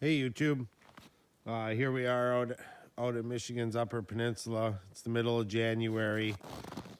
Hey YouTube, here we are out in Michigan's Upper Peninsula. It's the middle of January.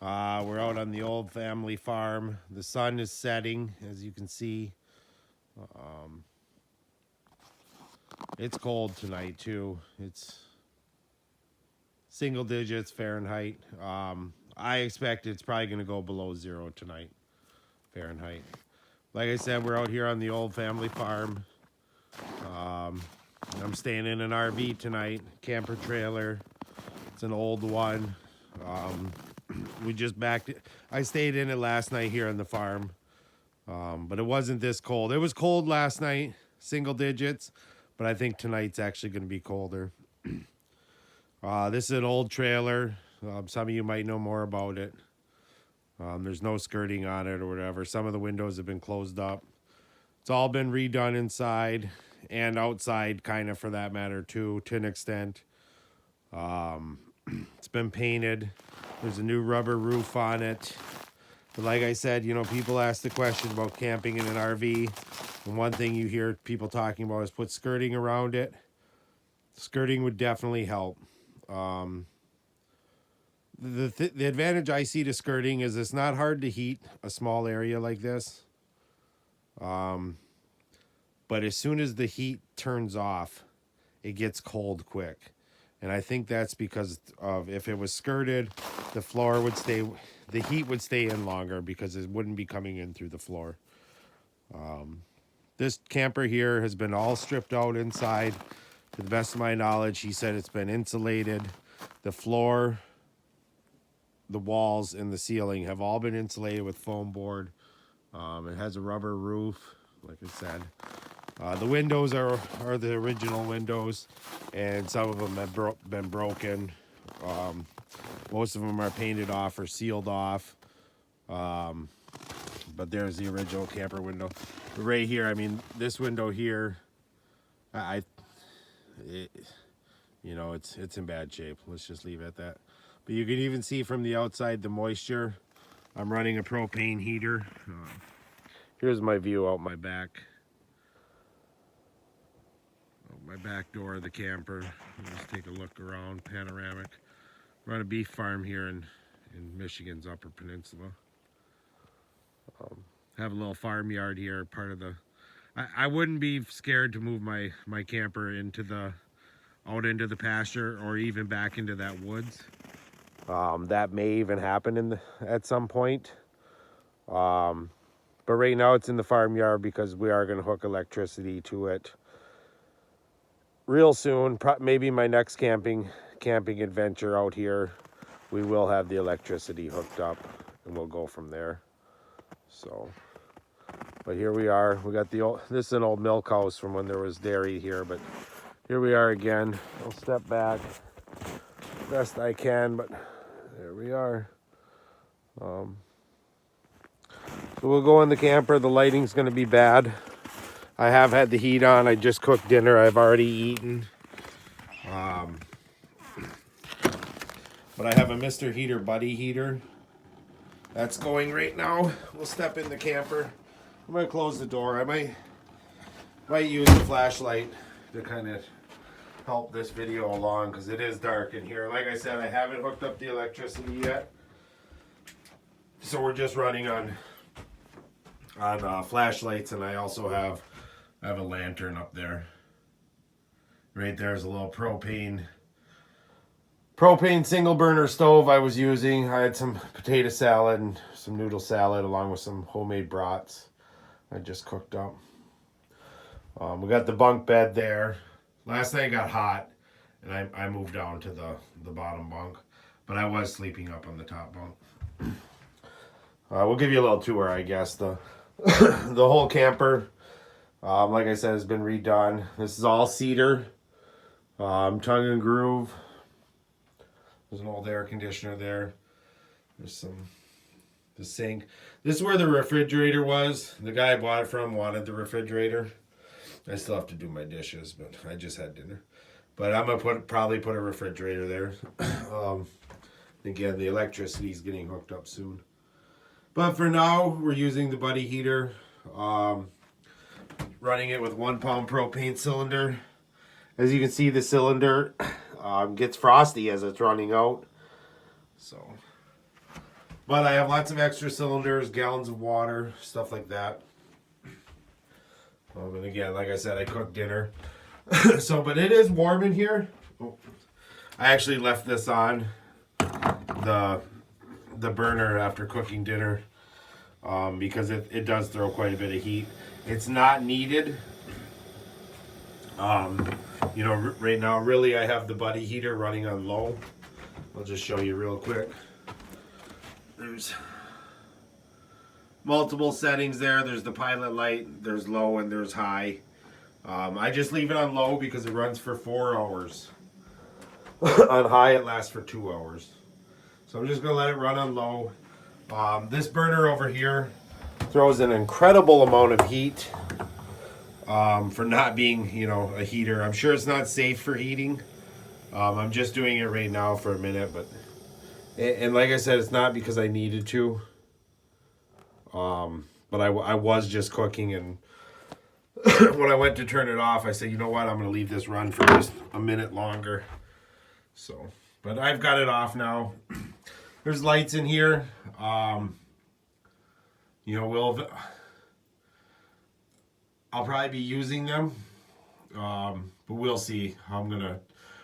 We're out on the old family farm. The sun is setting, as you can see. It's cold tonight too. It's single digits Fahrenheit. I expect it's probably going to go below 0 tonight Fahrenheit. Like I said, we're out here on the old family farm. I'm staying in an RV tonight, camper trailer. It's an old one. We just backed it. I stayed in it last night here on the farm, but it wasn't this cold. It was cold last night, single digits, but I think tonight's actually going to be colder. This is an old trailer. Some of you might know more about it. There's no skirting on it or whatever. Some of the windows have been closed up. It's all been redone inside and outside, kind of, for that matter too, to an extent. It's been painted. There's a new rubber roof on it. But like I said, you know, people ask the question about camping in an RV, and one thing you hear people talking about is put skirting around it. Skirting would definitely help. The advantage I see to skirting is it's not hard to heat a small area like this. But as soon as the heat turns off, it gets cold quick. And I think that's because of, if it was skirted, the floor would stay, the heat would stay in longer because it wouldn't be coming in through the floor. This camper here has been all stripped out inside. To the best of my knowledge, he said it's been insulated. The floor, the walls, and the ceiling have all been insulated with foam board. It has a rubber roof, like I said. The windows are the original windows, and some of them have been broken. Most of them are painted off or sealed off. But there's the original camper window. But right here, I mean, this window here, you know, it's in bad shape. Let's just leave it at that. But you can even see from the outside the moisture. I'm running a propane heater. Here's my view out my back. My back door of the camper. Let's take a look around, panoramic. We're on a beef farm here in Michigan's Upper Peninsula. Have a little farmyard here, part of the... I wouldn't be scared to move my camper out into the pasture or even back into that woods. That may even happen at some point. But right now it's in the farmyard because we are going to hook electricity to it real soon. Maybe my next camping adventure out here, we will have the electricity hooked up and we'll go from there. So, but here we are. We got this is an old milk house from when there was dairy here, but here we are again. I'll step back best I can, but there we are. So we'll go in the camper. The lighting's going to be bad. I have had the heat on. I just cooked dinner. I've already eaten. But I have a Mr. Heater Buddy heater. That's going right now. We'll step in the camper. I'm going to close the door. I might use the flashlight to kind of help this video along because it is dark in here. Like I said, I haven't hooked up the electricity yet. So we're just running on flashlights, and I also have a lantern up there. Right there's a little propane single burner stove I was using. I had some potato salad and some noodle salad along with some homemade brats I just cooked up. We got the bunk bed there. Last night got hot and I moved down to the bottom bunk, but I was sleeping up on the top bunk. We'll give you a little tour, I guess. The whole camper, like I said, has been redone. This is all cedar, tongue and groove. There's an old air conditioner there. There's the sink. This is where the refrigerator was. The guy I bought it from wanted the refrigerator. I still have to do my dishes, but I just had dinner. But I'm gonna probably put a refrigerator there. Again, the electricity is getting hooked up soon. But for now, we're using the Buddy heater. Running it with 1 pound propane cylinder. As you can see, the cylinder gets frosty as it's running out. So, but I have lots of extra cylinders, gallons of water, stuff like that. And again, like I said, I cooked dinner. So, but it is warm in here. Oh, I actually left this on the burner after cooking dinner because it does throw quite a bit of heat. It's not needed. You know, right now, really, I have the buddy heater running on low. I'll just show you real quick. There's multiple settings there. There's the pilot light, there's low, and there's high. I just leave it on low because it runs for 4 hours. On high, it lasts for 2 hours. So I'm just going to let it run on low. This burner over here throws an incredible amount of heat for not being, you know, a heater. I'm sure it's not safe for heating. I'm just doing it right now for a minute, but and like I said, it's not because I needed to. But I was just cooking, and when I went to turn it off, I said, you know what, I'm going to leave this run for just a minute longer. So, but I've got it off now. There's lights in here. You know, I'll probably be using them, but we'll see how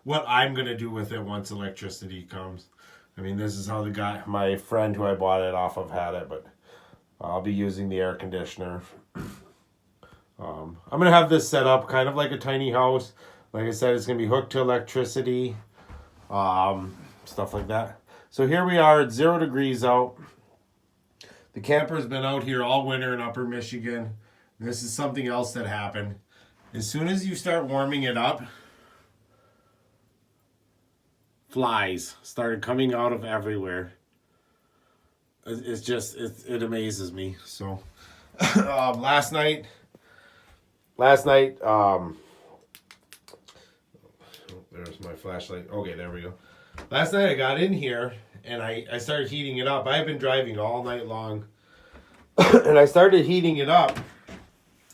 what I'm gonna do with it once electricity comes. I mean, this is how my friend who I bought it off of had it, but I'll be using the air conditioner. I'm gonna have this set up kind of like a tiny house. Like I said, it's gonna be hooked to electricity, stuff like that. So here we are at 0 degrees out. The camper's been out here all winter in Upper Michigan. This is something else that happened. As soon as you start warming it up, flies started coming out of everywhere. It amazes me. So last night, there's my flashlight. Okay, there we go. Last night I got in here and I started heating it up. I've been driving all night long and I started heating it up.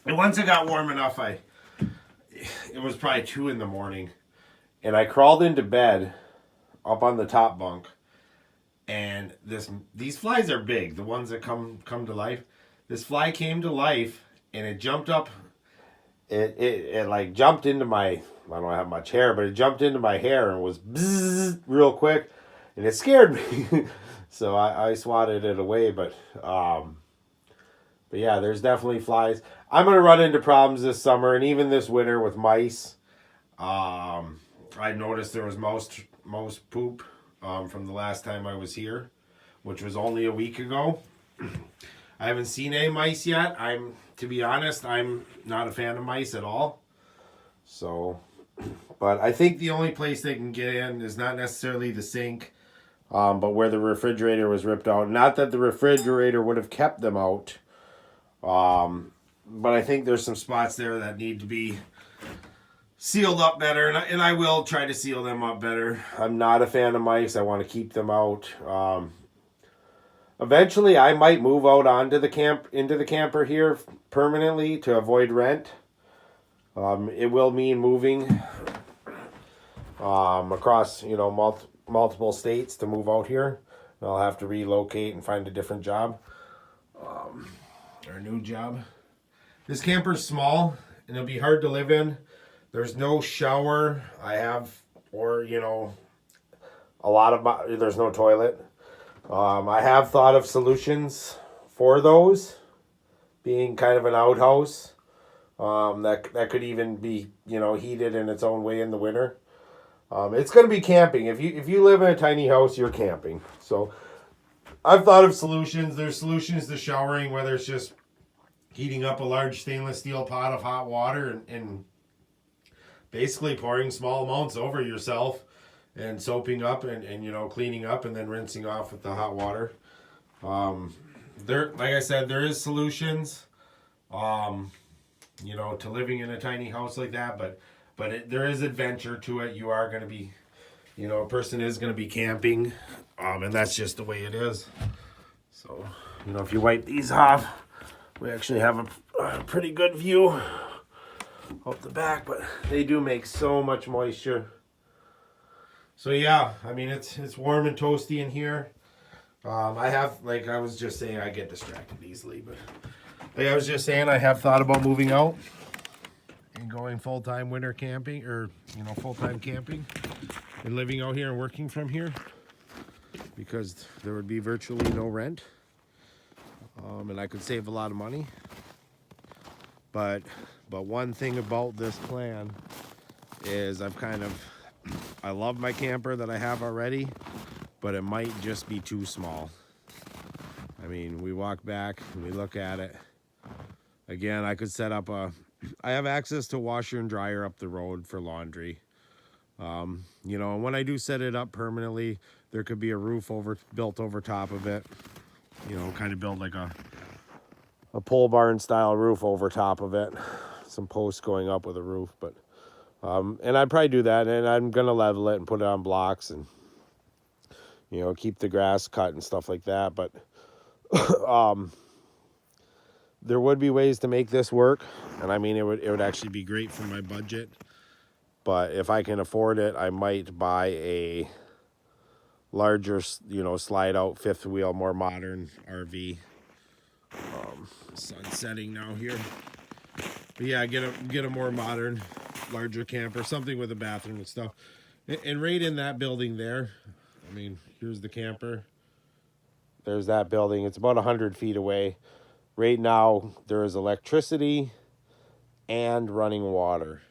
And once it got warm enough, it was probably 2 in the morning, and I crawled into bed up on the top bunk, and these flies are big, the ones that come to life. This fly came to life, and it jumped up. It like jumped into I don't have much hair, but it jumped into my hair and was bzzz real quick, and it scared me. So I swatted it away, but yeah, there's definitely flies. I'm going to run into problems this summer and even this winter with mice. I noticed there was mouse poop from the last time I was here, which was only a week ago. I haven't seen any mice yet. To be honest, I'm not a fan of mice at all. So, but I think the only place they can get in is not necessarily the sink, but where the refrigerator was ripped out. Not that the refrigerator would have kept them out. But I think there's some spots there that need to be sealed up better, and I will try to seal them up better. I'm not a fan of mice. I want to keep them out. Eventually, I might move out into the camper here permanently to avoid rent. It will mean moving across, you know, multiple states to move out here. I'll have to relocate and find a different job. Our new job. This camper's small and it'll be hard to live in. There's no shower. There's no toilet. I have thought of solutions for those, being kind of an outhouse. That could even be, you know, heated in its own way in the winter. It's going to be camping. If you live in a tiny house, you're camping. So I've thought of solutions. There's solutions to showering, whether it's just heating up a large stainless steel pot of hot water and basically pouring small amounts over yourself and soaping up and you know, cleaning up and then rinsing off with the hot water. Like I said, there is solutions, you know, to living in a tiny house like that, but there is adventure to it. You are going to be, you know, a person is going to be camping, and that's just the way it is. So, you know, if you wipe these off, we actually have a pretty good view up the back, but they do make so much moisture. So yeah, I mean, it's warm and toasty in here. I have, like I was just saying, I get distracted easily, but like I was just saying, I have thought about moving out and going full-time winter camping, or full-time camping and living out here and working from here, because there would be virtually no rent, and I could save a lot of money. But one thing about this plan is I love my camper that I have already, but it might just be too small. I mean, we walk back and we look at it. Again, I could set up I have access to washer and dryer up the road for laundry. And when I do set it up permanently, there could be a roof built over top of it. Kind of build like a pole barn style roof over top of it. Some posts going up with a roof, but and I'd probably do that, and I'm gonna level it and put it on blocks and keep the grass cut and stuff like that. But there would be ways to make this work, and I mean it would actually be great for my budget. But if I can afford it, I might buy a larger, slide out fifth wheel, more modern RV. Sun's setting now here. But yeah, get a more modern, larger camper, something with a bathroom and stuff. And right in that building there, I mean, here's the camper. There's that building. It's about 100 feet away. Right now, there is electricity and running water.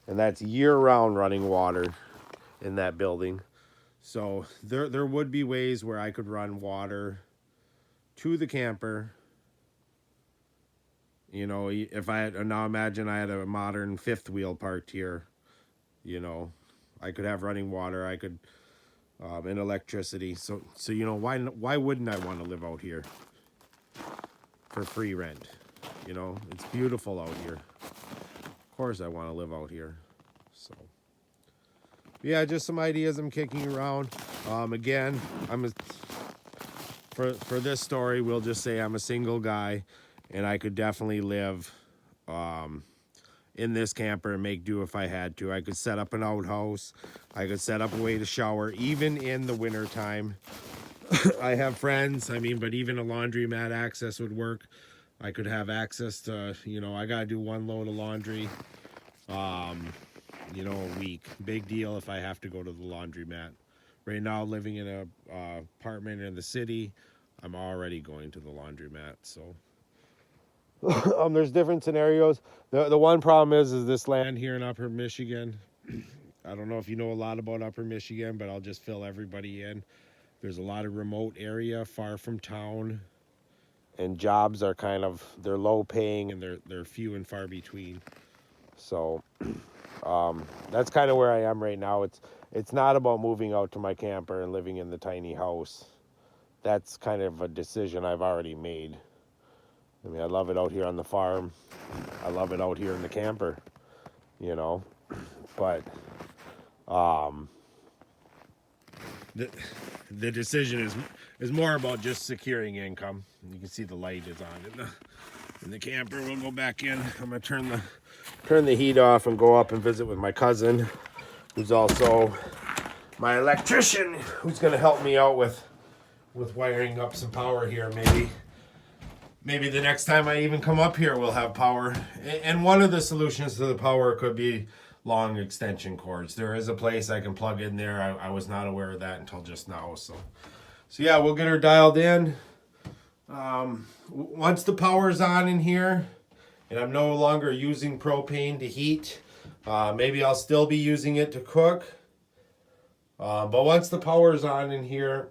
And that's year-round running water in that building. So there would be ways where I could run water to the camper. If now imagine I had a modern fifth wheel parked here, I could have running water, I could, and electricity. So why wouldn't I want to live out here for free rent? It's beautiful out here. Of course I want to live out here. So yeah, just some ideas I'm kicking around. Again, for this story, we'll just say I'm a single guy, and I could definitely live in this camper and make do if I had to. I could set up an outhouse. I could set up a way to shower, even in the winter time. I have friends, but even a laundromat access would work. I could have access to, I got to do one load of laundry, a week. Big deal if I have to go to the laundromat. Right now, living in a apartment in the city, I'm already going to the laundromat, so... there's different scenarios. The one problem is this land here in Upper Michigan. I don't know if you know a lot about Upper Michigan, but I'll just fill everybody in. There's a lot of remote area, far from town, and jobs are they're low paying, and they're few and far between. So that's kind of where I am right now. It's not about moving out to my camper and living in the tiny house. That's kind of a decision I've already made. I mean, I love it out here on the farm. I love it out here in the camper, but the decision is more about just securing income. You can see the light is on in the camper. We'll go back in. I'm gonna turn the heat off and go up and visit with my cousin, who's also my electrician, who's gonna help me out with wiring up some power here. Maybe the next time I even come up here, we'll have power. And one of the solutions to the power could be long extension cords. There is a place I can plug in there. I was not aware of that until just now. So yeah, we'll get her dialed in. Once the power's on in here, and I'm no longer using propane to heat, maybe I'll still be using it to cook. But once the power's on in here,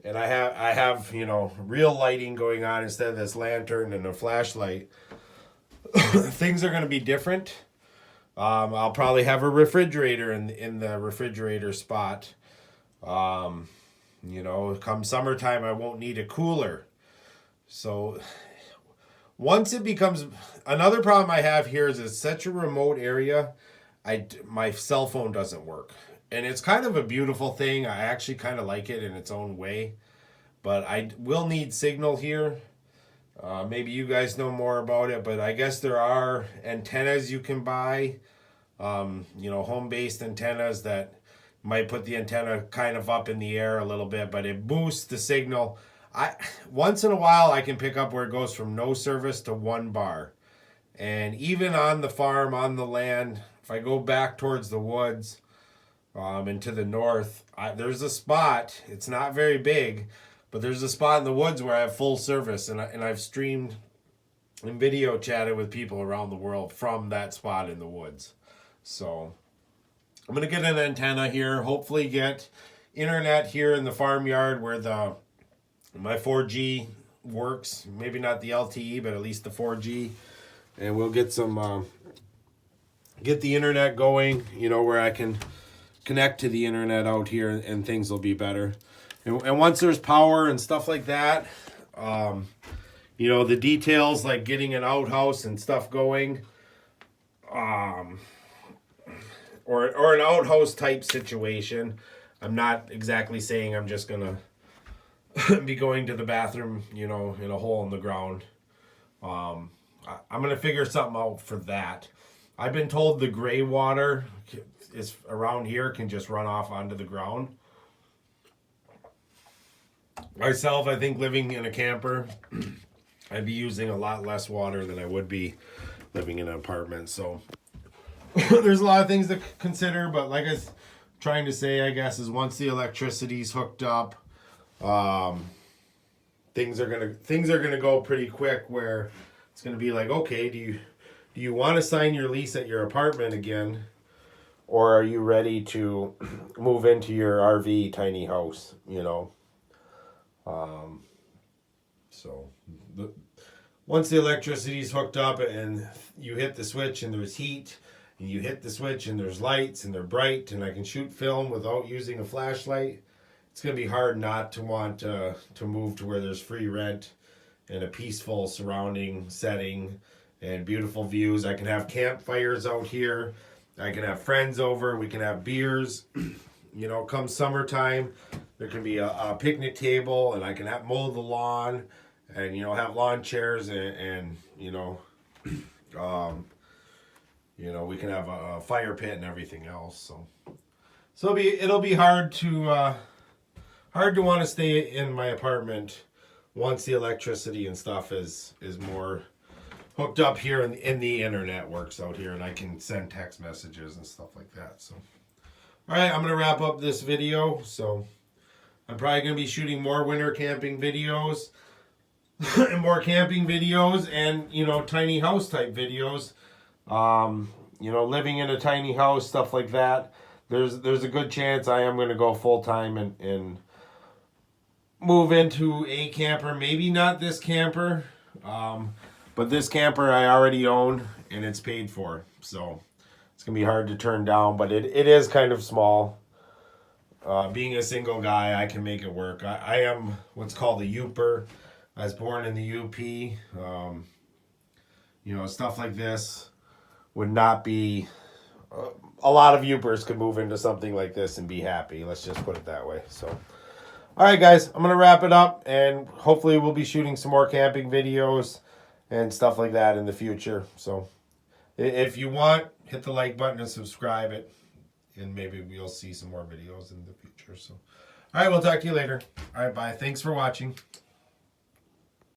and I have real lighting going on instead of this lantern and a flashlight, things are going to be different. I'll probably have a refrigerator in the refrigerator spot. Come summertime, I won't need a cooler. So once it becomes... Another problem I have here is it's such a remote area, my cell phone doesn't work. And it's kind of a beautiful thing. I actually kind of like it in its own way. But I will need signal here. Maybe you guys know more about it, but I guess there are antennas you can buy, home-based antennas that might put the antenna kind of up in the air a little bit, but it boosts the signal. Once in a while I can pick up where it goes from no service to 1 bar. And even on the farm, on the land, if I go back towards the woods and to the north, there's a spot. It's not very big, but there's a spot in the woods where I have full service, and I've streamed and video chatted with people around the world from that spot in the woods. So I'm going to get an antenna here, hopefully get internet here in the farmyard where my 4G works. Maybe not the LTE, but at least the 4G. And we'll get get the internet going, where I can connect to the internet out here, and things will be better. And once there's power and stuff like that, the details like getting an outhouse and stuff going, or an outhouse type situation. I'm not exactly saying I'm just gonna be going to the bathroom, in a hole in the ground. I'm gonna figure something out for that. I've been told the gray water is around here can just run off onto the ground. Myself, I think living in a camper, I'd be using a lot less water than I would be living in an apartment. So there's a lot of things to consider, but like I was trying to say, I guess, is once the electricity's hooked up, things are gonna go pretty quick. Where it's gonna be like, okay, do you want to sign your lease at your apartment again, or are you ready to move into your RV tiny house? Once the electricity's hooked up and you hit the switch and there's heat, and you hit the switch and there's lights and they're bright, and I can shoot film without using a flashlight, it's going to be hard not to want to move to where there's free rent and a peaceful surrounding setting and beautiful views. I can have campfires out here. I can have friends over. We can have beers. Come summertime, there can be a picnic table, and I can mow the lawn, and have lawn chairs, and we can have a fire pit and everything else. So it'll be hard to want to stay in my apartment once the electricity and stuff is more hooked up here, and the internet works out here, and I can send text messages and stuff like that. So, all right, I'm gonna wrap up this video. So I'm probably gonna be shooting more winter camping videos and more camping videos, and tiny house type videos. Living in a tiny house, stuff like that. There's a good chance I am gonna go full time and move into a camper. Maybe not this camper, but this camper I already own and it's paid for, so it's gonna be hard to turn down. But it is kind of small. Being a single guy, I can make it work. I am what's called a Youper. I was born in the UP. Stuff like this would not be. A lot of Youpers could move into something like this and be happy. Let's just put it that way. So, all right, guys, I'm gonna wrap it up, and hopefully we'll be shooting some more camping videos and stuff like that in the future. So if you want, hit the like button and subscribe it, and maybe we'll see some more videos in the future. So, all right, we'll talk to you later. All right, bye. Thanks for watching.